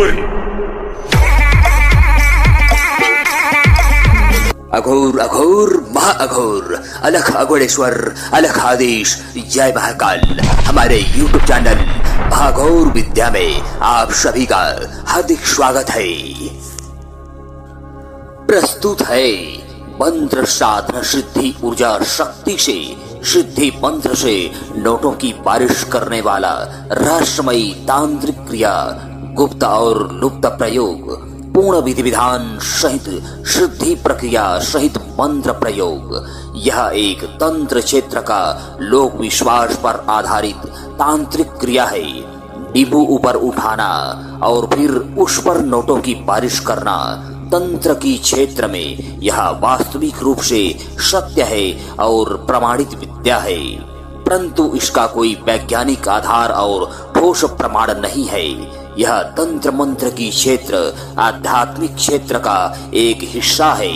अघोरी। अघोर अघोर महाअघोर, अलख अघोरेश्वर, अलख आदेश, जय महाकाल। हमारे YouTube चैनल महाघोर विद्या में आप सभी का हार्दिक स्वागत है। प्रस्तुत है मंत्र साधना सिद्धि ऊर्जा शक्ति से सिद्धि मंत्र से नोटों की बारिश करने वाला रहस्यमयी तांत्रिक क्रिया, गुप्त और लुप्त प्रयोग, पूर्ण विधि विधान सहित सिद्धि प्रक्रिया सहित मंत्र प्रयोग। यह एक तंत्र क्षेत्र का लोक विश्वास पर आधारित तांत्रिक क्रिया है। नींबू ऊपर उठाना और फिर उस पर नोटों की बारिश करना तंत्र की क्षेत्र में यह वास्तविक रूप से सत्य है और प्रमाणित विद्या है, परंतु इसका कोई वैज्ञानिक आधार और ठोस प्रमाण नहीं है। यह तंत्र मंत्र की क्षेत्र आध्यात्मिक क्षेत्र का एक हिस्सा है।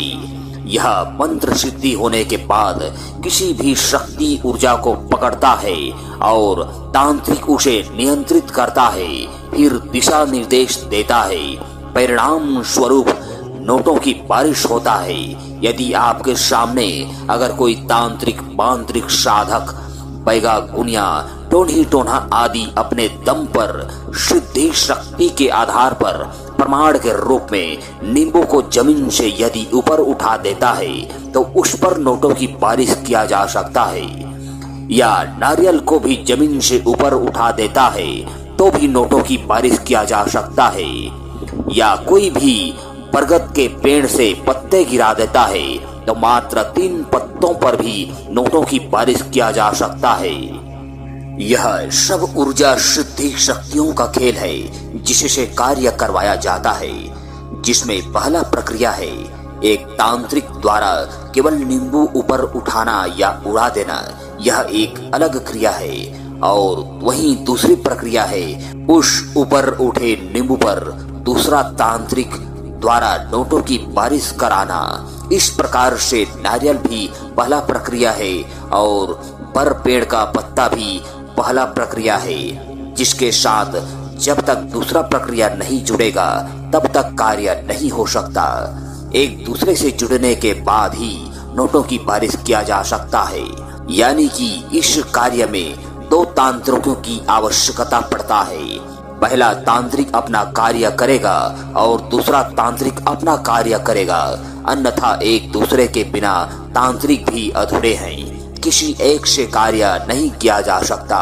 यह मंत्र सिद्धि होने के बाद किसी भी शक्ति ऊर्जा को पकड़ता है और तांत्रिक उसे नियंत्रित करता है, फिर दिशा निर्देश देता है। परिणाम स्वरूप नोटों की बारिश होता है। यदि आपके सामने अगर कोई तांत्रिक मांत्रिक साधक बैगा गुनिया टोन्ही टोन्हा आदि अपने दम पर सिद्धि शक्ति के आधार पर प्रमाण के रूप में नींबू को जमीन से यदि ऊपर उठा देता है तो उस पर नोटों की बारिश किया जा सकता है, या नारियल को भी जमीन से ऊपर उठा देता है तो भी नोटों की बारिश किया जा सकता है, या कोई भी बरगद के पेड़ से पत्ते गिरा देता है तो मात्र 3 पत्तों पर भी नोटों की बारिश किया जा सकता है। यह सब ऊर्जा सिद्धि शक्तियों का खेल है जिससे कार्य करवाया जाता है, जिसमें पहला प्रक्रिया है एक तांत्रिक द्वारा केवल नींबू ऊपर उठाना या उड़ा देना। यह एक अलग क्रिया है। और वहीं दूसरी प्रक्रिया है उस ऊपर उठे नींबू पर दूसरा तांत्रिक द्वारा नोटों की बारिश कराना। इस प्रकार से नारियल भी पहला प्रक्रिया है और बर पेड़ का पत्ता भी पहला प्रक्रिया है, जिसके साथ जब तक दूसरा प्रक्रिया नहीं जुड़ेगा तब तक कार्य नहीं हो सकता। एक दूसरे से जुड़ने के बाद ही नोटों की बारिश किया जा सकता है, यानी कि इस कार्य में 2 तांत्रिकों की आवश्यकता पड़ता है। पहला तांत्रिक अपना कार्य करेगा और दूसरा तांत्रिक अपना कार्य करेगा, अन्यथा एक दूसरे के बिना तांत्रिक भी अधूरे हैं। किसी एक से कार्य नहीं किया जा सकता।